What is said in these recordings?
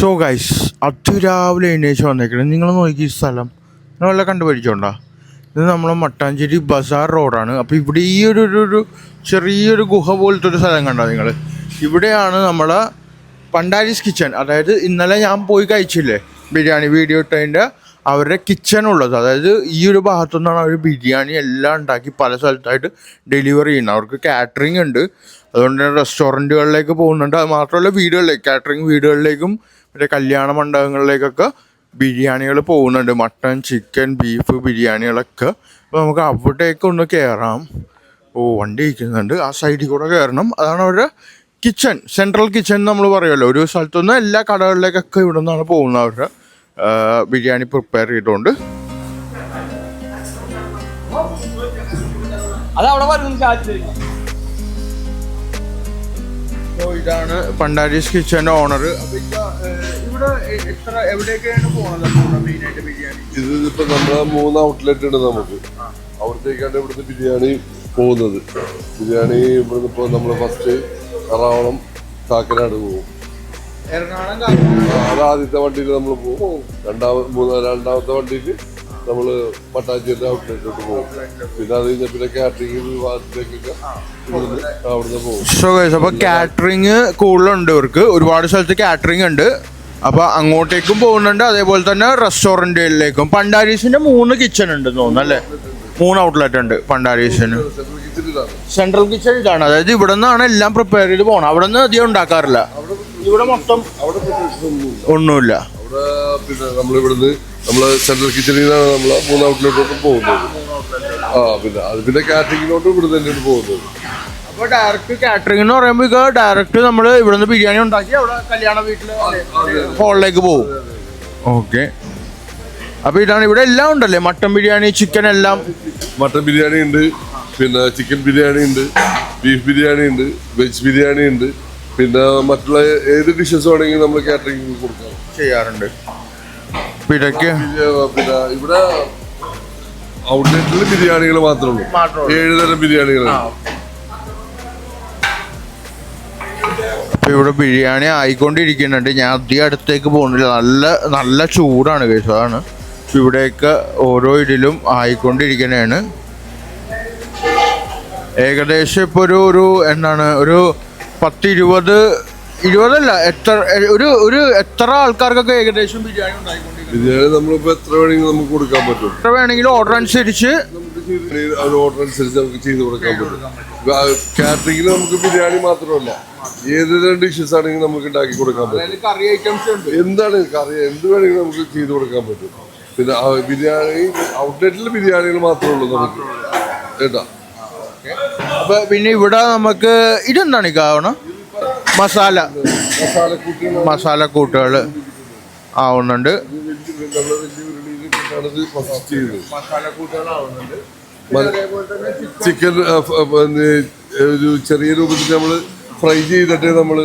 So guys അതിരാവിലെ എണീച്ച് വന്നേക്കണം. നിങ്ങൾ നോക്കി ഈ സ്ഥലം നിങ്ങളെല്ലാം കണ്ടുപരിച്ചോണ്ടാ. ഇത് നമ്മളെ മട്ടാഞ്ചേരി ബസാർ റോഡാണ്. അപ്പോൾ ഇവിടെ ഈ ഒരു ചെറിയൊരു ഗുഹ പോലത്തെ ഒരു സ്ഥലം കണ്ടോ നിങ്ങൾ? ഇവിടെയാണ് നമ്മളെ പണ്ടാരീസ് കിച്ചൺ, അതായത് ഇന്നലെ ഞാൻ പോയി കഴിച്ചില്ലേ ബിരിയാണി വീഡിയോ ഇട്ടതിൻ്റെ അവരുടെ കിച്ചൺ ഉള്ളത്. അതായത് ഈ ഒരു ഭാഗത്തു നിന്നാണ് അവർ ബിരിയാണി എല്ലാം ഉണ്ടാക്കി പല സ്ഥലത്തായിട്ട് ഡെലിവറി ചെയ്യുന്നത്. അവർക്ക് കാറ്ററിംഗ് ഉണ്ട്, അതുകൊണ്ട് തന്നെ റെസ്റ്റോറൻറ്റുകളിലേക്ക് പോകുന്നുണ്ട്. അത് മാത്രമല്ല വീടുകളിലേക്ക്, കാറ്ററിംഗ് വീടുകളിലേക്കും മറ്റേ കല്യാണ മണ്ഡപങ്ങളിലേക്കൊക്കെ ബിരിയാണികൾ പോകുന്നുണ്ട്. മട്ടൺ, ചിക്കൻ, ബീഫ് ബിരിയാണികളൊക്കെ. അപ്പോൾ നമുക്ക് അവിടേക്ക് ഒന്ന് കയറാം. വണ്ടി ഇരിക്കുന്നുണ്ട്, ആ സൈഡിൽ കൂടെ കയറണം. അതാണ് അവരുടെ കിച്ചൺ, സെൻട്രൽ കിച്ചൺ നമ്മൾ പറയുമല്ലോ. ഒരു സ്ഥലത്തുനിന്ന് എല്ലാ കടകളിലേക്കൊക്കെ ഇവിടെ നിന്നാണ് പോകുന്നത് അവരുടെ ബിരിയാണി പ്രിപ്പയർ ചെയ്തുകൊണ്ട്. ഇതാണ് പണ്ടാരീസ് കിച്ചൻ്റെ ഓണർ. ഇവിടെ എവിടേക്കാണ് പോകുന്നത് മെയിനായിട്ട് ബിരിയാണി? ഇതിപ്പോ നമ്മളെ 3 ഔട്ട്ലെറ്റ് ഉണ്ട് നമുക്ക്. അവിടത്തേക്കാണ് ഇവിടുത്തെ ബിരിയാണി പോകുന്നത്. ബിരിയാണി ഇവിടുന്ന് ഇപ്പോൾ നമ്മൾ ഫസ്റ്റ് എറണാകുളം കാക്കനാട് പോകും. അത് ആദ്യത്തെ വണ്ടിയിൽ നമ്മൾ പോകും. രണ്ടാമത്തെ വണ്ടിയിൽ നമ്മൾ മട്ടാഞ്ചേരി ഔട്ട്ലെറ്റിലോട്ട് പോകും. പിന്നെ അത് കഴിഞ്ഞാൽ പിന്നെ കാറ്ററിംഗ് വിഭാഗത്തിലേക്കൊക്കെ അവിടുന്ന് പോകും. അപ്പോൾ കാറ്ററിംഗ് കൂടുതലുണ്ട് ഇവർക്ക്, ഒരുപാട് സ്ഥലത്ത് കാറ്ററിംഗ് ഉണ്ട്. അപ്പോൾ അങ്ങോട്ടേക്കും പോകുന്നുണ്ട്, അതേപോലെ തന്നെ റെസ്റ്റോറൻറ്റുകളിലേക്കും. പണ്ടാരീസിൻ്റെ 3 കിച്ചൺ ഉണ്ടെന്ന് തോന്നുന്നു അല്ലേ? 3 ഔട്ട്ലെറ്റ് ഉണ്ട് പണ്ടാരീസിന്. സെൻട്രൽ കിച്ചൺ ഇതാണ്, അതായത് ഇവിടെ നിന്നാണ് എല്ലാം പ്രിപ്പയർ ചെയ്ത് പോകണം. അവിടെ നിന്ന് അധികം ഉണ്ടാക്കാറില്ല. ഇവിടെ മൊത്തം ഒന്നുമില്ല. അവിടെ പിന്നെ നമ്മളിവിടുന്ന് നമ്മള് സെൻട്രൽ കിച്ചണിൽ നിന്നാണ് നമ്മള് 3 ഔട്ട്ലെറ്റോട്ട് പോകുന്നത്. പിന്നെ കാറ്ററിംഗിലോട്ട് ഇവിടെ തന്നെയാണ് പോകുന്നത്. അപ്പോൾ ഡയറക്റ്റ് കാറ്ററിംഗ് എന്ന് പറയുമ്പോൾ ഡയറക്റ്റ് നമ്മൾ ഇവിടെ നിന്ന് ബിരിയാണി ഉണ്ടാക്കി അവിടെ കല്യാണ വീട്ടിൽ ഹോളിലേക്ക് പോകും. ഓക്കെ. അപ്പോൾ ഇതാണ്, ഇവിടെ എല്ലാം ഉണ്ടല്ലേ? മട്ടൻ ബിരിയാണി, ചിക്കൻ എല്ലാം. മട്ടൻ ബിരിയാണി ഉണ്ട്, പിന്നെ ചിക്കൻ ബിരിയാണി ഉണ്ട്, ബീഫ് ബിരിയാണി ഉണ്ട്, വെജ് ബിരിയാണി ഉണ്ട്. പിന്നെ മറ്റുള്ള ഏത് ഡിഷസ് വേണമെങ്കിലും നമ്മൾ കാറ്ററിംഗ് കൊടുക്കാം, ചെയ്യാറുണ്ട്. പിന്നെ ഇവിടെ ഔട്ട്ലെറ്റിൽ ബിരിയാണികൾ മാത്രമേ ഉള്ളൂ. 7 തരം ബിരിയാണികളാണ്. ഇവിടെ ബിരിയാണി ആയിക്കൊണ്ടിരിക്കുന്നുണ്ട്. ഞാൻ അധികം അടുത്തേക്ക് പോകുന്നില്ല, നല്ല ചൂടാണ് കേസ്. അതാണ് ഇവിടെയൊക്കെ ഓരോ ഇതിലും ആയിക്കൊണ്ടിരിക്കുന്നതാണ്. ഏകദേശം ഇപ്പോൾ ഒരു എന്താണ് ഒരു 10-20 എത്ര ആൾക്കാർക്കൊക്കെ ഏകദേശം ബിരിയാണി ഉണ്ടായിക്കൊണ്ടിരിക്കും. ബിരിയാണി നമ്മളിപ്പോൾ എത്ര വേണമെങ്കിലും നമുക്ക് കൊടുക്കാൻ പറ്റും. എത്ര വേണമെങ്കിലും ഓർഡർ അനുസരിച്ച് നമുക്ക് ചെയ്ത് കൊടുക്കാൻ പറ്റും. കാറ്ററിംഗിൽ നമുക്ക് ബിരിയാണി മാത്രമല്ല ഏത് ഡിഷസ് ആണെങ്കിലും നമുക്ക് ഉണ്ടാക്കി കൊടുക്കാൻ പറ്റും. കറി ഐറ്റംസ് ഉണ്ട്, എന്താണ് കറി എന്ത് വേണമെങ്കിലും നമുക്ക് ചെയ്ത് കൊടുക്കാൻ പറ്റും. പിന്നെ ബിരിയാണി ഔട്ട്ലെറ്റിൽ ബിരിയാണികൾ മാത്രമേ ഉള്ളൂ നമുക്ക് കേട്ടാ. അപ്പൊ പിന്നെ ഇവിടെ നമുക്ക് ഇതെന്താണ് ഈ കാണണം? മസാലക്കൂട്ടുകൾ ആവുന്നുണ്ട്. ചിക്കൻ ഒരു ചെറിയ രൂപത്തിൽ നമ്മൾ ഫ്രൈ ചെയ്തിട്ട് നമ്മൾ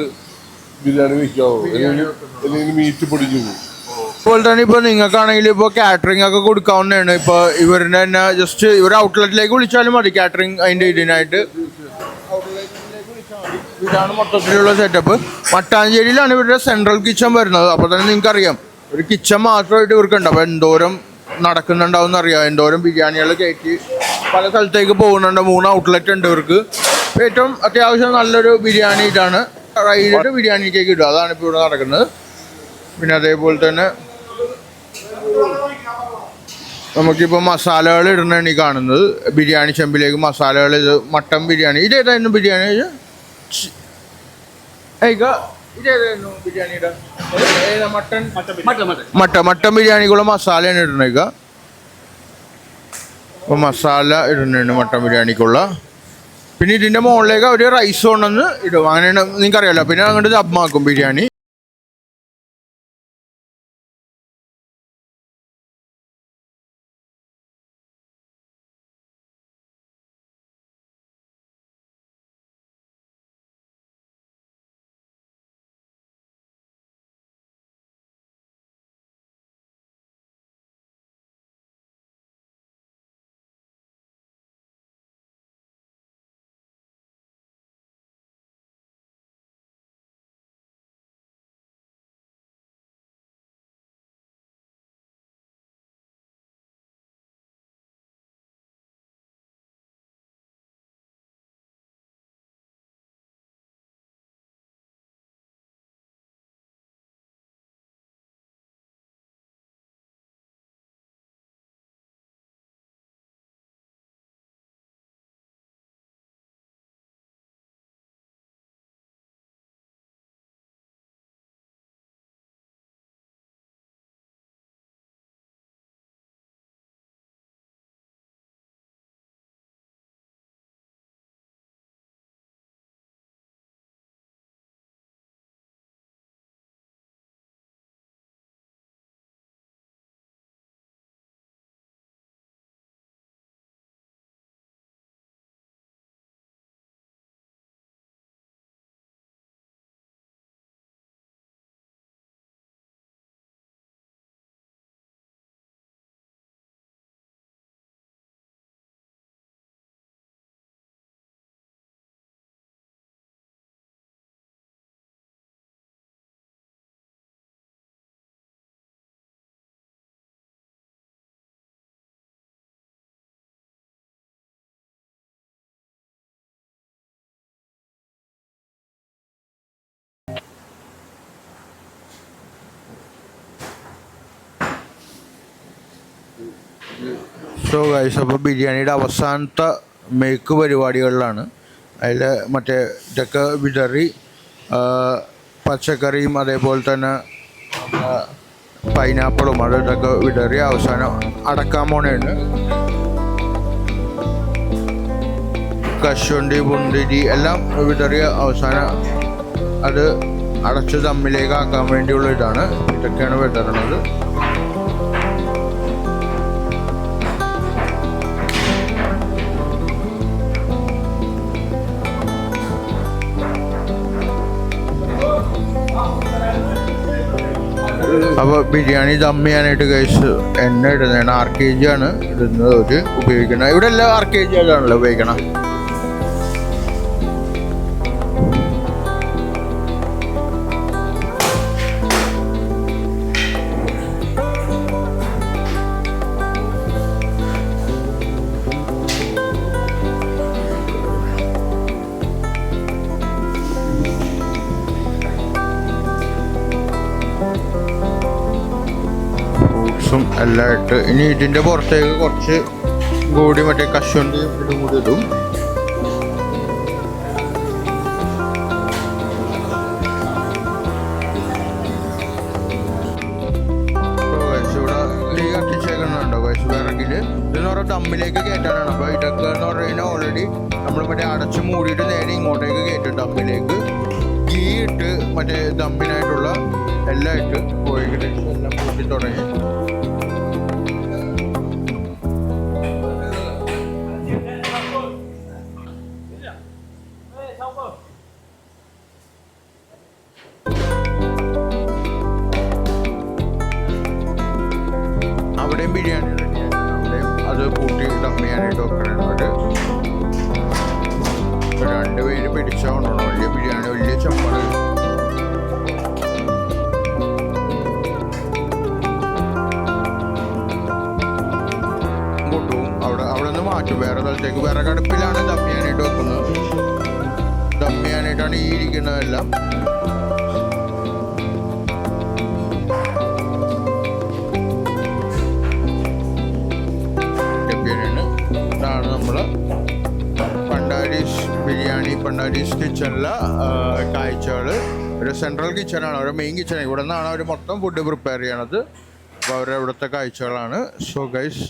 ബിരിയാണി വയ്ക്കാവോ, അല്ലെങ്കിൽ മീറ്റ് പൊടിഞ്ഞു പോകും. അതുപോലെ തന്നെ ഇപ്പോൾ നിങ്ങൾക്കാണെങ്കിൽ ഇപ്പോൾ കാറ്ററിംഗ് ഒക്കെ കൊടുക്കാവുന്നതാണ്. ഇപ്പോൾ ഇവരുടെ തന്നെ ജസ്റ്റ് ഇവർ ഔട്ട്ലെറ്റിലേക്ക് വിളിച്ചാലും മതി കാറ്ററിംഗ് അതിൻ്റെ ഇതിനായിട്ട്. ഇതാണ് മൊത്തത്തിലുള്ള സെറ്റപ്പ്. മട്ടാഞ്ചേരിയിലാണ് ഇവരുടെ സെൻട്രൽ കിച്ചൺ വരുന്നത്. അപ്പോൾ തന്നെ നിങ്ങൾക്കറിയാം ഒരു കിച്ചൺ മാത്രമായിട്ട് ഇവർക്കുണ്ട്. അപ്പോൾ എന്തോരം നടക്കുന്നുണ്ടാവും എന്നറിയാം. എന്തോരം ബിരിയാണികൾ കയറ്റി പല സ്ഥലത്തേക്ക് പോകുന്നുണ്ട്. 3 ഔട്ട്ലെറ്റ് ഉണ്ട് ഇവർക്ക്. ഏറ്റവും അത്യാവശ്യം നല്ലൊരു ബിരിയാണി ഇതാണ്. റൈഡിട്ട് ബിരിയാണി കേക്ക് ഇടുക, അതാണ് ഇപ്പോൾ ഇവിടെ നടക്കുന്നത്. പിന്നെ അതേപോലെ തന്നെ നമുക്കിപ്പോൾ മസാലകൾ ഇടുന്നതാണ് ഈ കാണുന്നത്. ബിരിയാണി ചെമ്പിലേക്ക് മസാലകൾ. ഇത് മട്ടൻ ബിരിയാണി. ഇതേതായിരുന്നു ബിരിയാണി? ഇതേതായിരുന്നു ബിരിയാണിയുടെ? മട്ടൻ ബിരിയാണിക്കുള്ള മസാലയാണ് ഇടുന്നത്. അപ്പോൾ മസാല ഇടുന്നുണ്ട് മട്ടൻ ബിരിയാണിക്കുള്ള. പിന്നെ ഇതിൻ്റെ മുകളിലേക്ക് അവർ റൈസ് കൊണ്ടുവന്ന് ഇടും. അങ്ങനെയാണ്, നിങ്ങൾക്കറിയാമല്ലോ. പിന്നെ അങ്ങോട്ട് ദമ്മാക്കും ബിരിയാണി. സോ ഗൈസ്, അപ്പോൾ ബിരിയാണിയുടെ അവസാനത്തെ മേക്ക് പരിപാടികളിലാണ്. അതിൽ മറ്റേ ഇതൊക്കെ വിതറി പച്ചക്കറിയും അതേപോലെ തന്നെ പൈനാപ്പിളും അതൊക്കെ വിതറി അവസാനം അടക്കാൻ പോണേണ്. കശുവണ്ടി മുന്തിരി എല്ലാം വിതറിയ അവസാനം അത് അടച്ച് ദമ്മിലേക്ക് ആക്കാൻ വേണ്ടിയുള്ള ഇതാണ്. ഇതൊക്കെയാണ് വിതരണത്. അപ്പോൾ ബിരിയാണി ദം ചെയ്യാനായിട്ട് ഗൈസ് എണ്ണ ഇടുന്നതാണ്. RKG ആണ് ഇടുന്നത് ഒരു ഉപയോഗിക്കുന്നത്. ഇവിടെ എല്ലാം RKG ആണല്ലോ ഉപയോഗിക്കണം. ഫ്രൂട്ട്സും എല്ലാം ഇട്ട് ഇനി ഇതിൻ്റെ പുറത്തേക്ക് കുറച്ച് കൂടി മറ്റേ കശുവണ്ടിയും ഇതും കൂടി ഇടും. ഇവിടെ തീ കത്തിച്ചേക്കുന്നുണ്ടോ വിറകിൽ? ഇതെന്ന് പറഞ്ഞാൽ ദമ്മിലേക്ക് കയറ്റാനാണ്. അപ്പോൾ ഇതൊക്കെ എന്ന് പറഞ്ഞു കഴിഞ്ഞാൽ ഓൾറെഡി നമ്മൾ മറ്റേ അടച്ച് മൂടിയിട്ട് നേരെ ഇങ്ങോട്ടേക്ക് കയറ്റും ദമ്മിലേക്ക്. ഗീ ഇട്ട് മറ്റേ ദമ്മിനായിട്ടുള്ള എല്ലാം ഇട്ട് കോഴിയുടെ എല്ലാം കൂട്ടി തുടങ്ങി. അവിടെയും ബിരിയാണി റെഡിയാണ്. അവിടെയും അത് കൂട്ടി ദം ചെയ്യാനായിട്ട് വെക്കണുണ്ട്. രണ്ടുപേര് പിടിച്ചോണ്ടോ വലിയ ബിരിയാണി, വലിയ ചമ്മള്. കൊണ്ടുപോകും. അവിടെ നിന്ന് മാറ്റും വേറെ സ്ഥലത്തേക്ക്. വേറെ കടുപ്പിലാണ് ദം ചെയ്യാനായിട്ട് വെക്കുന്നത്. ദം ചെയ്യാനായിട്ടാണ് ഈ ഇരിക്കുന്നതെല്ലാം. ഇതാണ് നമ്മള് പണ്ടാരീസ് കിച്ചണിലെ കാഴ്ചകൾ. ഒരു സെൻട്രൽ കിച്ചണാണ്, ഒരു മെയിൻ കിച്ചൺ. ഇവിടെ നിന്നാണ് അവർ മൊത്തം ഫുഡ് പ്രിപ്പയർ ചെയ്യണത്. അപ്പോൾ അവരുടെ ഇവിടുത്തെ കാഴ്ചകളാണ്. So guys